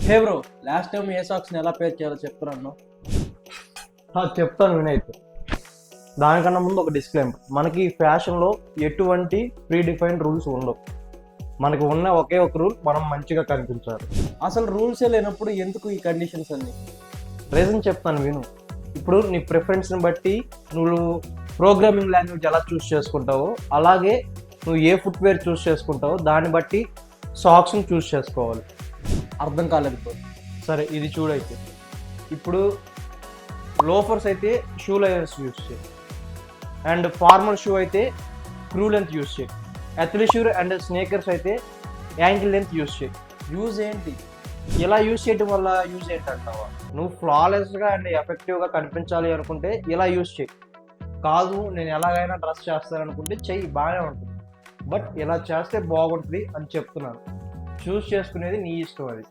హే bro, last time ఏ సాక్స్ని ఎలా పేర్ చేయాలో చెప్తున్నాను. చెప్తాను వినయ్. దానికన్నా ముందు ఒక డిస్క్లైమర్, మనకి ఫ్యాషన్లో ఎటువంటి ప్రీ డిఫైన్డ్ రూల్స్ ఉండవు. మనకు ఉన్న ఒకే ఒక రూల్, మనం మంచిగా కనిపించాలి. అసలు రూల్సే లేనప్పుడు ఎందుకు ఈ కండిషన్స్ అన్ని? రీజన్ చెప్తాను విను. ఇప్పుడు నీ ప్రిఫరెన్స్ని బట్టి నువ్వు ప్రోగ్రామింగ్ లాంగ్వేజ్ ఎలా చూస్ చేసుకుంటావో, అలాగే నువ్వు ఏ ఫుట్వేర్ చూస్ చేసుకుంటావో దాన్ని బట్టి సాక్స్ని చూస్ చేసుకోవాలి. అర్థం కాలేదు బ్రో. సరే ఇది చూడైతే, ఇప్పుడు లోఫర్స్ అయితే షూ లైనర్స్ యూస్ చేయి, అండ్ ఫార్మల్ షూ అయితే స్క్రూ లెంత్ యూస్ చేయి, అథ్లీట్ అండ్ స్నేకర్స్ అయితే యాంకిల్ లెంత్ యూస్ చేయి. యూజ్ ఏంటి? ఇలా యూస్ చేయడం వల్ల యూజ్ ఏంటంటావా? నువ్వు ఫ్లాలెస్గా అండ్ ఎఫెక్టివ్గా కనిపించాలి అనుకుంటే ఇలా యూస్ చేయి. కాదు నేను ఎలాగైనా డ్రెస్ చేస్తాననుకుంటే చెయ్యి, బాగానే ఉంటుంది. బట్ ఇలా చేస్తే బాగుంటుంది అని చెప్తున్నాను. చూస్ చేసుకునేది నీ ఇష్టం అది.